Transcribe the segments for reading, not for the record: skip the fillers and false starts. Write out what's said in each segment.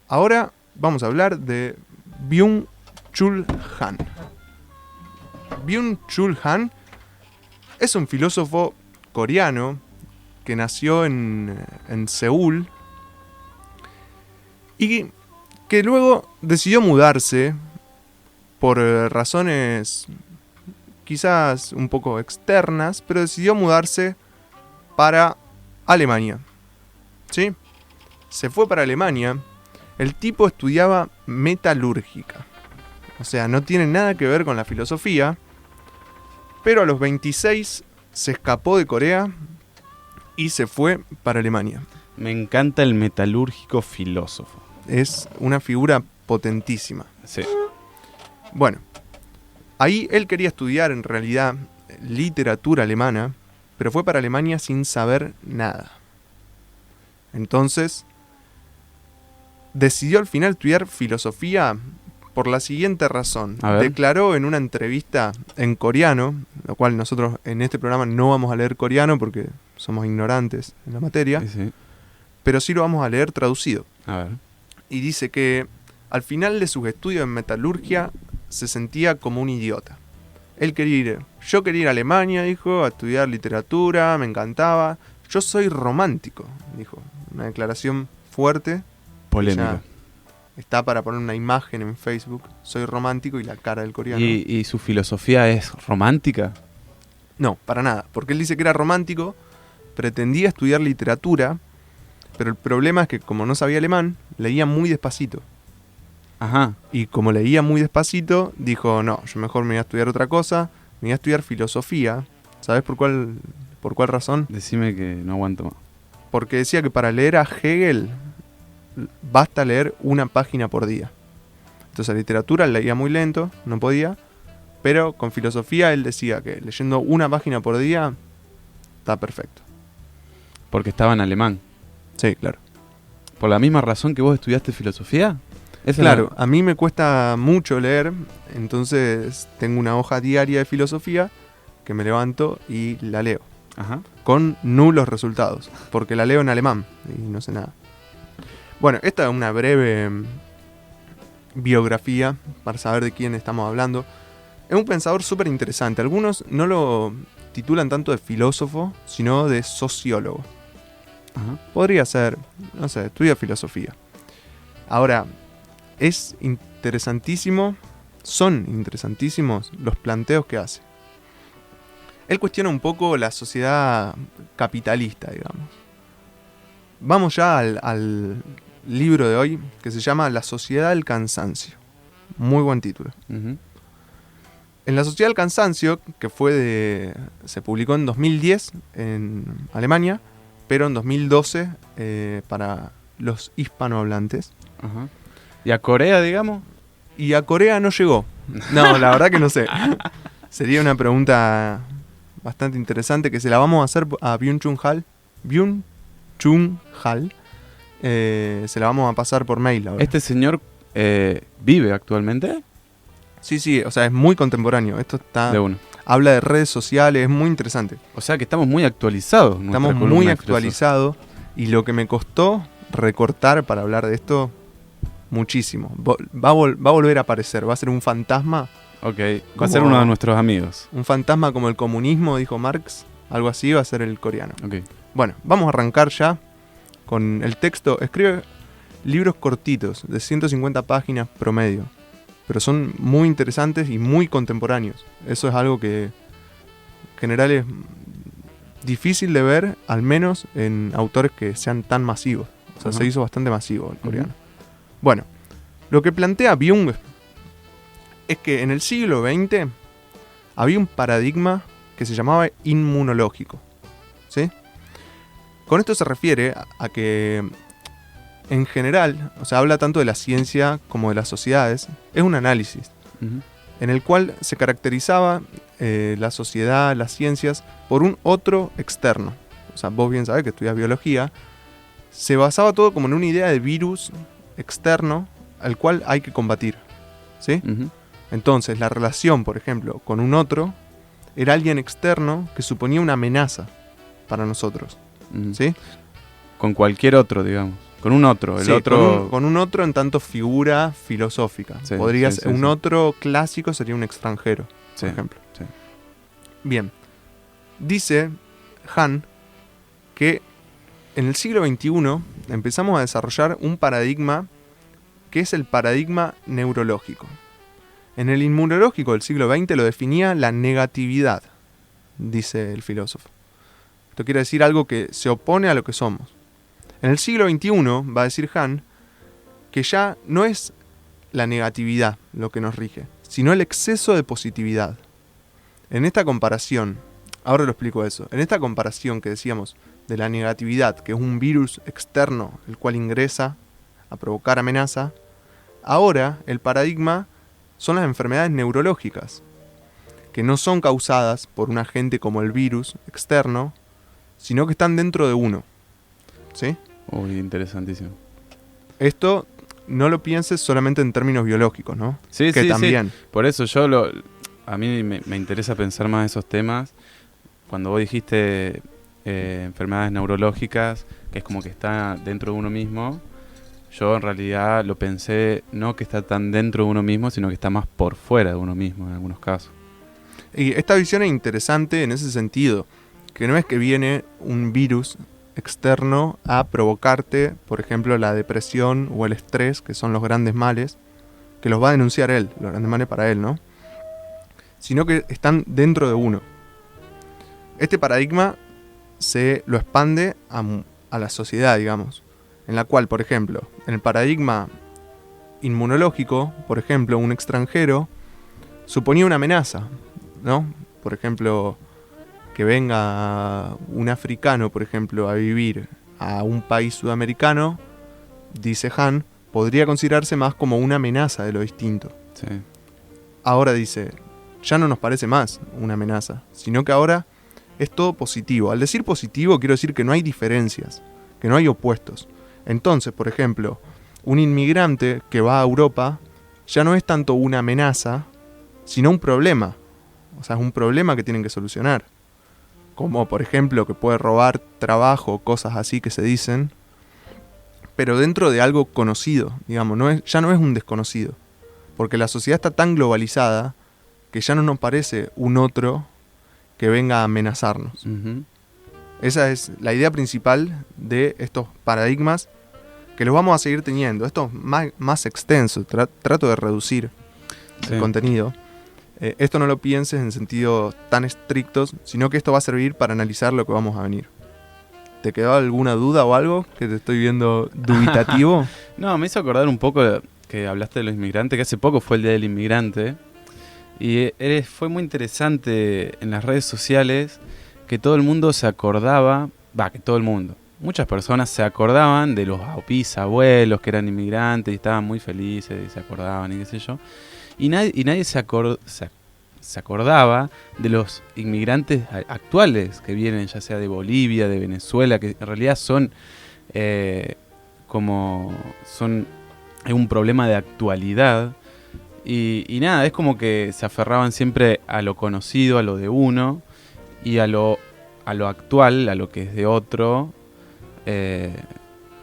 Ahora vamos a hablar de Byung-Chul Han. Byung-Chul Han es un filósofo coreano que nació en Seúl y que luego decidió mudarse por razones quizás un poco externas, pero decidió mudarse para Alemania. ¿Sí? Se fue para Alemania. El tipo estudiaba metalúrgica. O sea, no tiene nada que ver con la filosofía. Pero a los 26 se escapó de Corea y se fue para Alemania. Me encanta el metalúrgico filósofo. Es una figura potentísima. Sí. Bueno, ahí él quería estudiar en realidad literatura alemana, pero fue para Alemania sin saber nada. Entonces, decidió al final estudiar filosofía por la siguiente razón. Declaró en una entrevista en coreano, lo cual nosotros en este programa no vamos a leer coreano porque somos ignorantes en la materia, Sí. pero sí lo vamos a leer traducido. A ver. Y dice que al final de sus estudios en metalurgia se sentía como un idiota. Yo quería ir a Alemania, dijo, a estudiar literatura, me encantaba. Yo soy romántico, dijo. Una declaración fuerte. Polémica. Está para poner una imagen en Facebook. Soy romántico y la cara del coreano. ¿Y su filosofía es romántica? No, para nada. Porque él dice que era romántico, pretendía estudiar literatura, pero el problema es que como no sabía alemán, leía muy despacito. Ajá. Y como leía muy despacito, dijo, no, yo mejor me voy a estudiar otra cosa, me voy a estudiar filosofía. ¿Sabes por cuál razón? Decime que no aguanto más. Porque decía que para leer a Hegel basta leer una página por día. Entonces la literatura leía muy lento, no podía, pero con filosofía él decía que leyendo una página por día está perfecto. Porque estaba en alemán. Sí, claro. ¿Por la misma razón que vos estudiaste filosofía? Claro, a mí me cuesta mucho leer, entonces tengo una hoja diaria de filosofía que me levanto y la leo. Ajá. Con nulos resultados, porque la leo en alemán y no sé nada. Bueno, esta es una breve biografía para saber de quién estamos hablando. Es un pensador súper interesante. Algunos no lo titulan tanto de filósofo, sino de sociólogo. Ajá. Podría ser, no sé, estudia filosofía. Ahora, es interesantísimo, son interesantísimos los planteos que hace. Él cuestiona un poco la sociedad capitalista, digamos. Vamos ya al libro de hoy, que se llama La Sociedad del Cansancio. Muy buen título. Uh-huh. En La Sociedad del Cansancio, que se publicó en 2010 en Alemania, pero en 2012 para los hispanohablantes. Ajá. ¿Y a Corea, digamos? Y a Corea no llegó. No, la verdad que no sé. Sería una pregunta bastante interesante que se la vamos a hacer a Byung-Chul Han. Byung-Chul Han. Se la vamos a pasar por mail ahora. ¿Este señor vive actualmente? Sí, o sea, es muy contemporáneo. Esto está... De uno. Habla de redes sociales, es muy interesante. O sea que estamos muy actualizados. Estamos muy actualizados. Y lo que me costó recortar para hablar de esto, muchísimo. Va a volver a aparecer, va a ser un fantasma. Ok, va a ser uno de nuestros amigos. Un fantasma como el comunismo, dijo Marx. Algo así va a ser el coreano. Okay. Bueno, vamos a arrancar ya con el texto. Escribe libros cortitos, de 150 páginas promedio. Pero son muy interesantes y muy contemporáneos. Eso es algo que en general es difícil de ver, al menos en autores que sean tan masivos. O sea, se hizo bastante masivo el coreano. Bueno, lo que plantea Byung es que en el siglo XX había un paradigma que se llamaba inmunológico. ¿Sí? Con esto se refiere a que en general, o sea, habla tanto de la ciencia como de las sociedades, es un análisis en el cual se caracterizaba la sociedad, las ciencias, por un otro externo. O sea, vos bien sabés que estudias biología. Se basaba todo como en una idea de virus externo al cual hay que combatir. ¿Sí? Entonces, la relación, por ejemplo, con un otro era alguien externo que suponía una amenaza para nosotros. ¿Sí? Con cualquier otro, digamos. Con un otro, el Sí, otro... con un otro en tanto figura filosófica. Sí, Podría sí, ser, sí, un sí. otro clásico sería un extranjero, Sí, por ejemplo. sí. Bien, dice Han que en el siglo XXI empezamos a desarrollar un paradigma que es el paradigma neurológico. En el inmunológico del siglo XX lo definía la negatividad, dice el filósofo. Esto quiere decir algo que se opone a lo que somos. En el siglo XXI, va a decir Han, que ya no es la negatividad lo que nos rige, sino el exceso de positividad. En esta comparación, ahora lo explico eso, en esta comparación que decíamos de la negatividad, que es un virus externo el cual ingresa a provocar amenaza, ahora el paradigma son las enfermedades neurológicas, que no son causadas por un agente como el virus externo, sino que están dentro de uno. ¿Sí? Uy, interesantísimo. Esto no lo pienses solamente en términos biológicos, ¿no? Sí, que sí, también. sí. Por eso a mí me interesa pensar más esos temas. Cuando vos dijiste enfermedades neurológicas, que es como que está dentro de uno mismo, yo en realidad lo pensé no que está tan dentro de uno mismo, sino que está más por fuera de uno mismo en algunos casos. Y esta visión es interesante en ese sentido, que no es que viene un virus externo a provocarte, por ejemplo, la depresión o el estrés, que son los grandes males, que los va a denunciar él, los grandes males para él, ¿no? Sino que están dentro de uno. Este paradigma se lo expande a la sociedad, digamos, en la cual, por ejemplo, en el paradigma inmunológico, por ejemplo, un extranjero suponía una amenaza, ¿no? Por ejemplo, que venga un africano, por ejemplo, a vivir a un país sudamericano, dice Han, podría considerarse más como una amenaza de lo distinto. Sí. Ahora dice, ya no nos parece más una amenaza, sino que ahora es todo positivo. Al decir positivo quiero decir que no hay diferencias, que no hay opuestos. Entonces, por ejemplo, un inmigrante que va a Europa ya no es tanto una amenaza, sino un problema. O sea, es un problema que tienen que solucionar. Como, por ejemplo, que puede robar trabajo, cosas así que se dicen, pero dentro de algo conocido, digamos, ya no es un desconocido. Porque la sociedad está tan globalizada que ya no nos parece un otro que venga a amenazarnos. Uh-huh. Esa es la idea principal de estos paradigmas que los vamos a seguir teniendo. Esto es más extenso, trato de reducir el contenido. Esto no lo pienses en sentidos tan estrictos, sino que esto va a servir para analizar lo que vamos a venir. ¿Te quedó alguna duda o algo que te estoy viendo dubitativo? No, me hizo acordar un poco que hablaste de los inmigrantes, que hace poco fue el Día del Inmigrante. Y fue muy interesante en las redes sociales que todo el mundo se acordaba, muchas personas se acordaban de los bisabuelos que eran inmigrantes y estaban muy felices y se acordaban y qué sé yo. Y nadie se acordaba de los inmigrantes actuales que vienen, ya sea de Bolivia, de Venezuela, que en realidad es un problema de actualidad. Y nada, es como que se aferraban siempre a lo conocido, a lo de uno, y a lo actual, a lo que es de otro,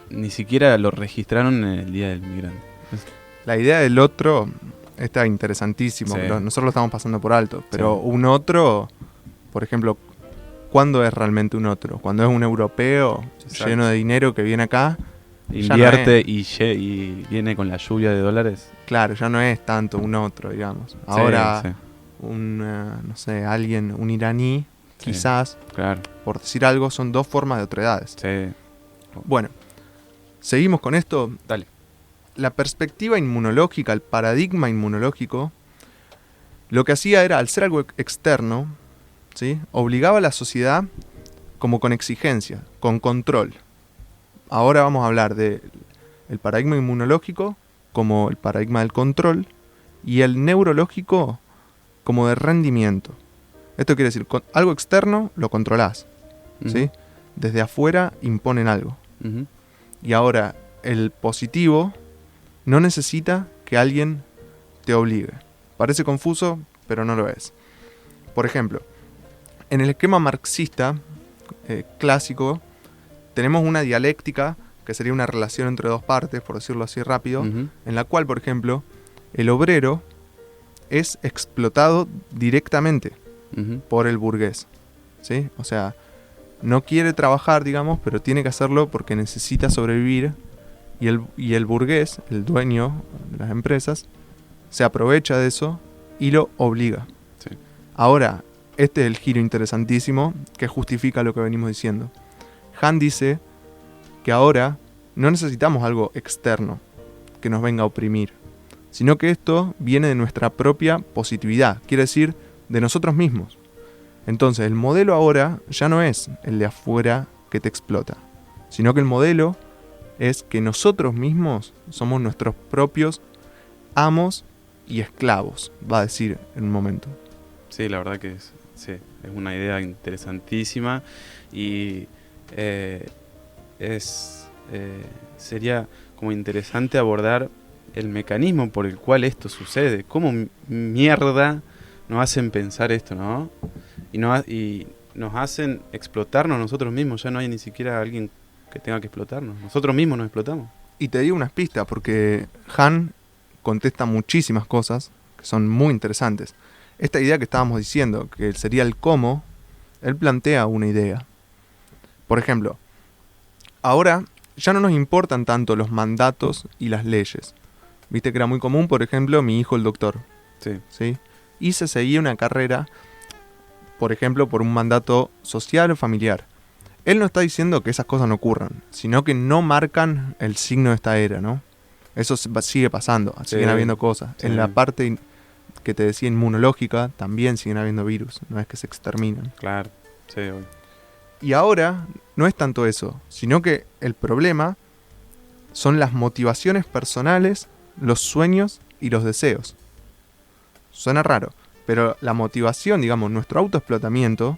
ni siquiera lo registraron en el Día del Inmigrante. La idea del otro está interesantísimo, Sí. nosotros lo estamos pasando por alto, pero Sí. un otro, por ejemplo, ¿cuándo es realmente un otro? Cuando es un europeo Exacto. lleno de dinero que viene acá, Invierte y viene con la lluvia de dólares. claro, ya no es tanto un otro, digamos. Ahora, Sí, no sé, alguien, un iraní, Sí. quizás, claro. por decir algo, son dos formas de otredades. Sí. Bueno, seguimos con esto. Dale. La perspectiva inmunológica, el paradigma inmunológico, lo que hacía era, al ser algo externo, ¿sí?, obligaba a la sociedad como con exigencia, con control. Ahora vamos a hablar del paradigma inmunológico como el paradigma del control y el neurológico como de rendimiento. Esto quiere decir, con algo externo lo controlás, ¿sí? Ujú. Desde afuera imponen algo. Ujú. Y ahora, el positivo no necesita que alguien te obligue. Parece confuso, pero no lo es. Por ejemplo, en el esquema marxista clásico, tenemos una dialéctica que sería una relación entre dos partes, por decirlo así rápido, Ujú. en la cual, por ejemplo, el obrero es explotado directamente Ujú. por el burgués, ¿sí? O sea, no quiere trabajar, digamos, pero tiene que hacerlo porque necesita sobrevivir, y el burgués, el dueño de las empresas, se aprovecha de eso y lo obliga. Sí. Ahora, este es el giro interesantísimo que justifica lo que venimos diciendo. Han dice que ahora no necesitamos algo externo que nos venga a oprimir, sino que esto viene de nuestra propia positividad, quiere decir, de nosotros mismos. Entonces, el modelo ahora ya no es el de afuera que te explota, sino que el modelo es que nosotros mismos somos nuestros propios amos y esclavos, va a decir en un momento. Sí, la verdad que sí, es una idea interesantísima y sería como interesante abordar el mecanismo por el cual esto sucede. ¿Cómo mierda nos hacen pensar esto, no? Y nos hacen explotarnos nosotros mismos. Ya no hay ni siquiera alguien que tenga que explotarnos. Nosotros mismos nos explotamos. Y te digo unas pistas, porque Han contesta muchísimas cosas que son muy interesantes. Esta idea que estábamos diciendo, que sería el cómo, él plantea una idea. Por ejemplo, ahora ya no nos importan tanto los mandatos y las leyes. Viste que era muy común, por ejemplo, mi hijo el doctor, Sí. ¿sí? Y se seguía una carrera, por ejemplo, por un mandato social o familiar. Él no está diciendo que esas cosas no ocurran, sino que no marcan el signo de esta era, ¿no? Eso sigue pasando, siguen habiendo cosas. Sí. En la parte que te decía inmunológica también siguen habiendo virus, no es que se exterminan. Claro. Sí, obvio. Y ahora no es tanto eso, sino que el problema son las motivaciones personales, los sueños y los deseos. Suena raro, pero la motivación, digamos, nuestro autoexplotamiento,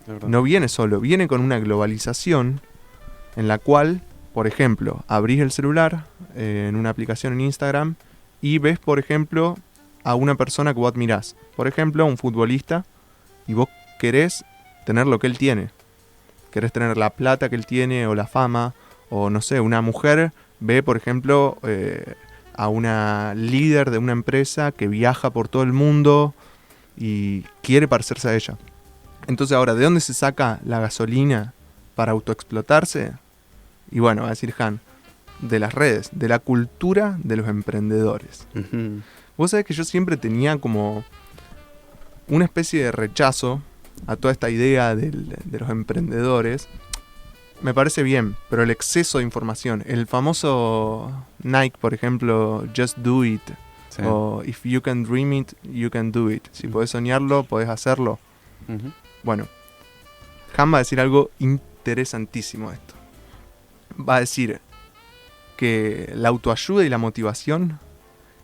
De verdad. no viene solo, viene con una globalización en la cual, por ejemplo, abrís el celular en una aplicación en Instagram y ves, por ejemplo, a una persona que vos admirás. Por ejemplo, a un futbolista, y vos querés tener lo que él tiene. Querés tener la plata que él tiene o la fama, o no sé, una mujer ve, por ejemplo, a una líder de una empresa que viaja por todo el mundo y quiere parecerse a ella. Entonces ahora, ¿de dónde se saca la gasolina para autoexplotarse? Y bueno, va a decir Han, de las redes, de la cultura de los emprendedores. Ujú. Vos sabés que yo siempre tenía como una especie de rechazo a toda esta idea de los emprendedores. Me parece bien, pero el exceso de información, el famoso Nike, por ejemplo, Just Do It, Sí. o If you can dream it, you can do it. Si podés soñarlo, podés hacerlo. Ujú. Bueno, Han va a decir algo interesantísimo de esto. Va a decir que la autoayuda y la motivación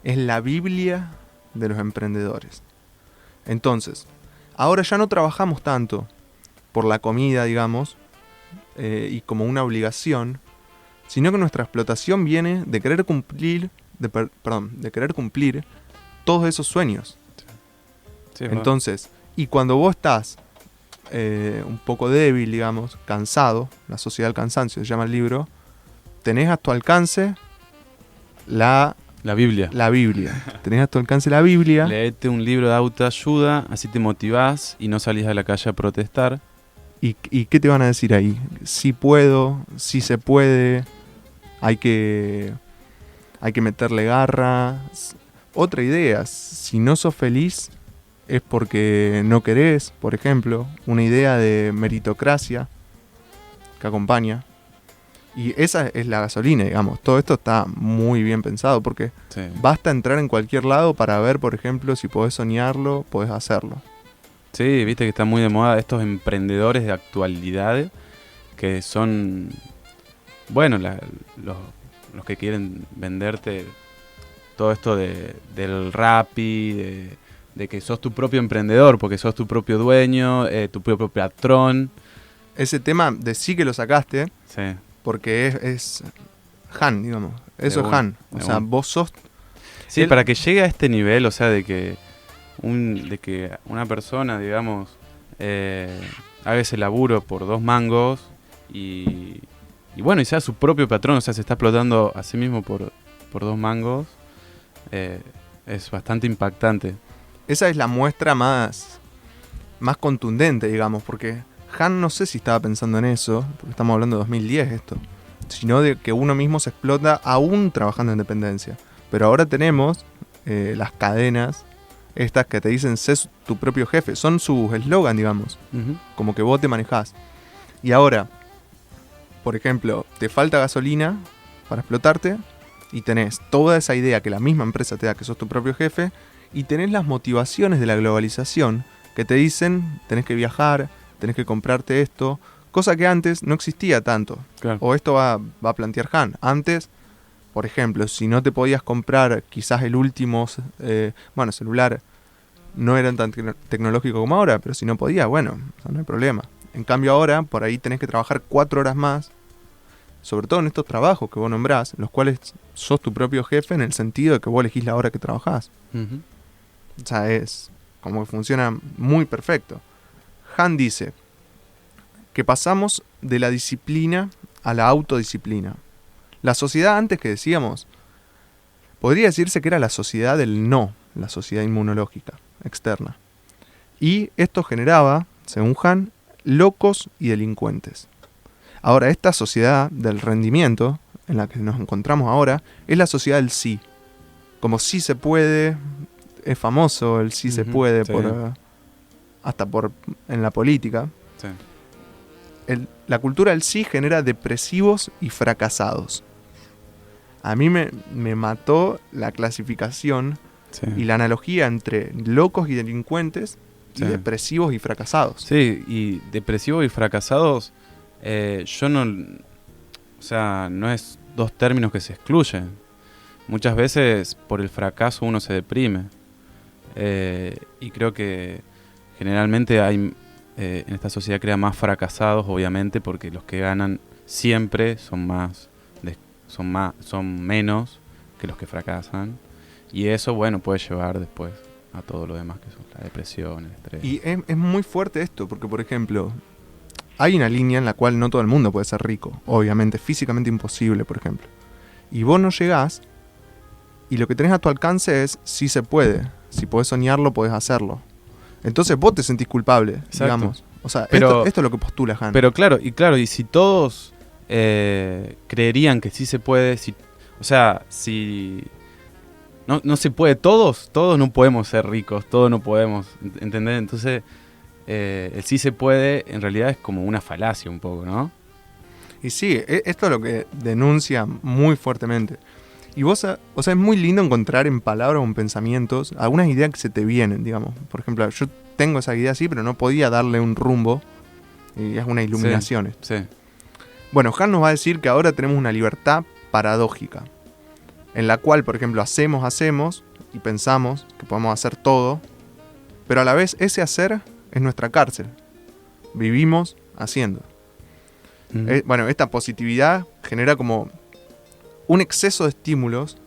es la Biblia de los emprendedores. Entonces, ahora ya no trabajamos tanto por la comida, digamos, y como una obligación, sino que nuestra explotación viene de querer cumplir, de querer cumplir todos esos sueños. Sí, es verdad. Entonces, y cuando vos estás un poco débil, digamos, cansado, la sociedad del cansancio se llama el libro, tenés a tu alcance la Biblia. Biblia. Tenés a tu alcance la Biblia. Leete un libro de autoayuda, así te motivás y no salís a la calle a protestar. ¿Y qué te van a decir ahí? Si puedo, si se puede, hay que meterle garra. Otra idea, si no sos feliz es porque no querés, por ejemplo, una idea de meritocracia que acompaña. Y esa es la gasolina, digamos. Todo esto está muy bien pensado porque Sí. basta entrar en cualquier lado para ver, por ejemplo, si podés soñarlo, podés hacerlo. Sí, viste que está muy de moda estos emprendedores de actualidad que son, bueno, los que quieren venderte todo esto del Rappi, de que sos tu propio emprendedor, porque sos tu propio dueño, tu propio patrón. Ese tema de sí que lo sacaste, Sí, porque es Han, digamos. Eso De es una, Han. O de sea, una. vos sos... sí, Él- para que llegue a este nivel, o sea, de que una persona, digamos, haga ese laburo por 2 mangos y bueno, y sea su propio patrón, o sea, se está explotando a sí mismo por 2 mangos, es bastante impactante. Esa es la muestra más contundente, digamos, porque Han no sé si estaba pensando en eso, porque estamos hablando de 2010 esto, sino de que uno mismo se explota aún trabajando en dependencia. Pero ahora tenemos las cadenas, estas que te dicen sé tu propio jefe, son sus eslogan, digamos, como que vos te manejás. Y ahora, por ejemplo, te falta gasolina para explotarte y tenés toda esa idea que la misma empresa te da, que sos tu propio jefe, y tenés las motivaciones de la globalización que te dicen tenés que viajar, tenés que comprarte esto, cosa que antes no existía tanto. Claro. O esto va a plantear Han. Antes, por ejemplo, si no te podías comprar quizás el último celular, no era tan tecnológico como ahora, pero si no podías, bueno, no hay problema. En cambio ahora, por ahí tenés que trabajar 4 horas más, sobre todo en estos trabajos que vos nombrás, los cuales sos tu propio jefe en el sentido de que vos elegís la hora que trabajás. O sea, es como que funciona muy perfecto. Han dice que pasamos de la disciplina a la autodisciplina. La sociedad antes que decíamos, podría decirse que era la sociedad del no, la sociedad inmunológica externa. Y esto generaba, según Han, locos y delincuentes. Ahora, esta sociedad del rendimiento en la que nos encontramos ahora es la sociedad del sí. Como sí se puede, es famoso el sí se puede, sí. hasta en la política. Sí. La cultura del sí genera depresivos y fracasados. A mí me mató la clasificación y la analogía entre locos y delincuentes y depresivos y fracasados. Sí, y depresivos y fracasados, yo no... O sea, no es 2 términos que se excluyen. Muchas veces por el fracaso uno se deprime. Y creo que generalmente hay... en esta sociedad crea más fracasados, obviamente, porque los que ganan siempre son menos que los que fracasan, y eso, bueno, puede llevar después a todo lo demás, que son la depresión, el estrés. Y es muy fuerte esto, porque por ejemplo, hay una línea en la cual no todo el mundo puede ser rico, obviamente, físicamente imposible, por ejemplo. Y vos no llegás, y lo que tenés a tu alcance es si se puede, si podés soñarlo, podés hacerlo. Entonces vos te sentís culpable, digamos. O sea, esto es lo que postula Han. Pero claro, y si todos creerían que sí se puede, si no se puede, todos no podemos ser ricos, todos no podemos, ¿entendés? Entonces, el sí se puede en realidad es como una falacia un poco, ¿no? Y sí, esto es lo que denuncia muy fuertemente. Y vos, o sea, es muy lindo encontrar en palabras o en pensamientos algunas ideas que se te vienen, digamos. Por ejemplo, yo tengo esa idea así, pero no podía darle un rumbo. Y es una iluminación. Sí. Bueno, Han nos va a decir que ahora tenemos una libertad paradójica, en la cual, por ejemplo, hacemos y pensamos que podemos hacer todo, pero a la vez ese hacer es nuestra cárcel. Vivimos haciendo. Bueno, esta positividad genera como un exceso de estímulos,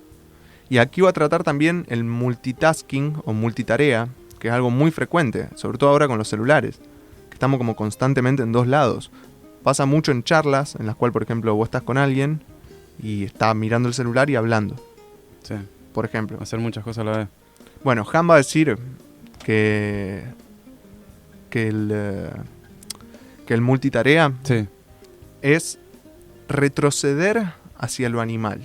y aquí va a tratar también el multitasking o multitarea, que es algo muy frecuente, sobre todo ahora con los celulares, que estamos como constantemente en 2 lados. Pasa mucho en charlas en las cuales, por ejemplo, vos estás con alguien y está mirando el celular y hablando. Sí. Por ejemplo. Hacer muchas cosas a la vez. Bueno, Han va a decir que el multitarea es retroceder hacia lo animal.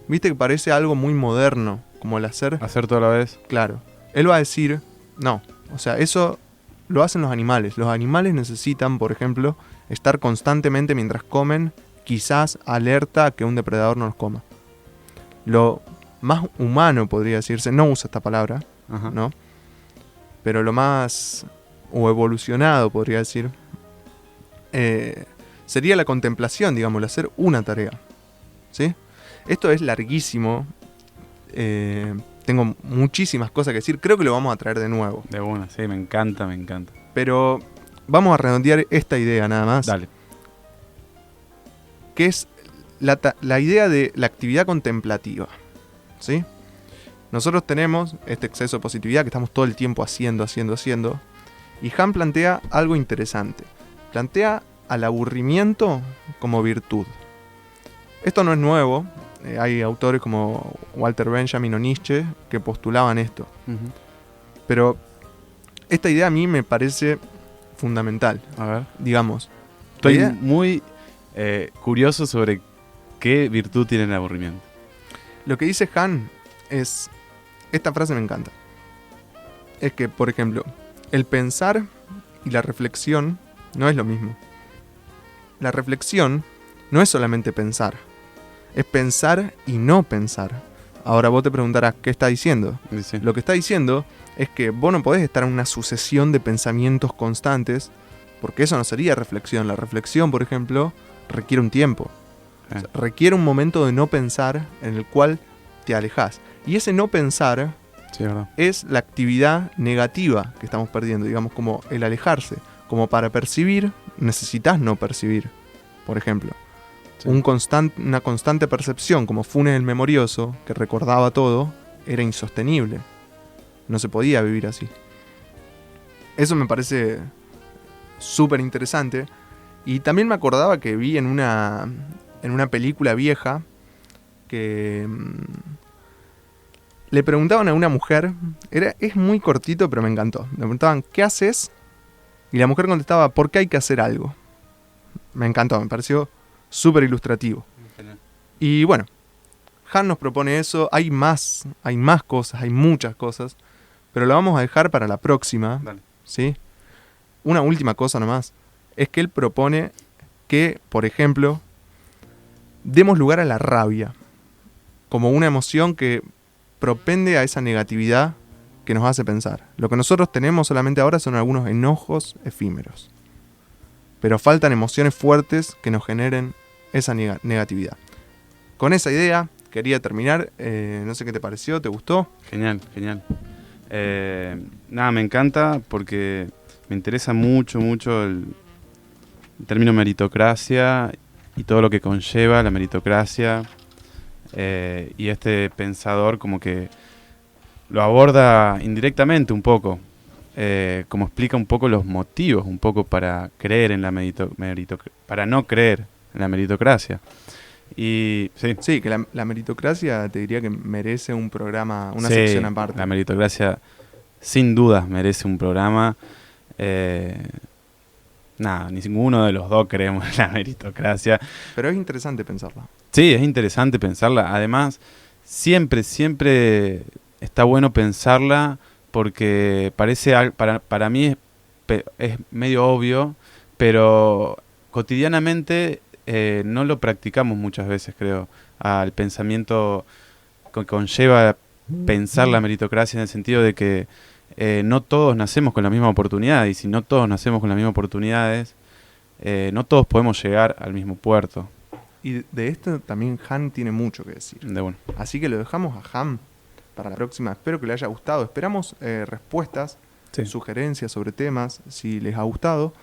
¿Viste que parece algo muy moderno, como el hacer todo a la vez? Claro. Él va a decir, no, o sea, eso lo hacen los animales. Los animales necesitan, por ejemplo, estar constantemente mientras comen, quizás alerta a que un depredador no los coma. Lo más humano, podría decirse, no usa esta palabra, ¿no? Pero lo más, o evolucionado, podría decir, sería la contemplación, digamos, el hacer una tarea. ¿Sí? Esto es larguísimo. Tengo muchísimas cosas que decir. Creo que lo vamos a traer de nuevo. De una, sí, me encanta. Pero vamos a redondear esta idea nada más. Dale. Que es la idea de la actividad contemplativa. ¿Sí? Nosotros tenemos este exceso de positividad que estamos todo el tiempo haciendo. Y Han plantea algo interesante. Plantea al aburrimiento como virtud. Esto no es nuevo. Hay autores como Walter Benjamin o Nietzsche que postulaban esto. Ujú. Pero esta idea a mí me parece fundamental. A ver. Digamos, Estoy la idea- muy curioso sobre qué virtud tiene el aburrimiento. lo que dice Han es... Esta frase me encanta. Es que, por ejemplo, el pensar y la reflexión no es lo mismo. La reflexión no es solamente pensar. Es pensar y no pensar. Ahora vos te preguntarás, ¿qué está diciendo? Dice. Lo que está diciendo es que vos no podés estar en una sucesión de pensamientos constantes, porque eso no sería reflexión. La reflexión, por ejemplo, requiere un tiempo. O sea, requiere un momento de no pensar en el cual te alejás. Y ese no pensar Sí, verdad. es la actividad negativa que estamos perdiendo, digamos, como el alejarse. Como para percibir, necesitas no percibir. Por ejemplo, Sí. una constante percepción, como Funes el Memorioso, que recordaba todo, era insostenible. No se podía vivir así. Eso me parece súper interesante. Y también me acordaba que vi en una película vieja que le preguntaban a una mujer, es muy cortito pero me encantó, le preguntaban ¿qué haces? Y la mujer contestaba ¿por qué hay que hacer algo? Me encantó, me pareció súper ilustrativo. Y bueno, Han nos propone eso, hay más cosas, hay muchas cosas, pero lo vamos a dejar para la próxima, Dale. ¿sí? Una última cosa nomás, es que él propone que, por ejemplo, demos lugar a la rabia, como una emoción que propende a esa negatividad que nos hace pensar. Lo que nosotros tenemos solamente ahora son algunos enojos efímeros, pero faltan emociones fuertes que nos generen esa negatividad. Con esa idea quería terminar, no sé qué te pareció, ¿te gustó? Genial, genial. Nada, me encanta porque me interesa mucho el término meritocracia y todo lo que conlleva la meritocracia. Y este pensador como que lo aborda indirectamente un poco, como explica un poco los motivos un poco para creer en la para no creer en la meritocracia. Y sí, Sí, que la meritocracia te diría que merece un programa, una sí, sección aparte. la meritocracia sin dudas merece un programa. Nada, ninguno de los dos creemos en la meritocracia. Pero es interesante pensarla. Sí, es interesante pensarla. Además, siempre está bueno pensarla porque parece, para mí es medio obvio, pero cotidianamente no lo practicamos muchas veces, creo, al pensamiento que conlleva pensar la meritocracia en el sentido de que no todos nacemos con la misma oportunidad, y si no todos nacemos con las mismas oportunidades, no todos podemos llegar al mismo puerto. Y de esto también Han tiene mucho que decir. De bueno. Así que lo dejamos a Han para la próxima. Espero que le haya gustado. Esperamos respuestas, Sí. sugerencias sobre temas, si les ha gustado.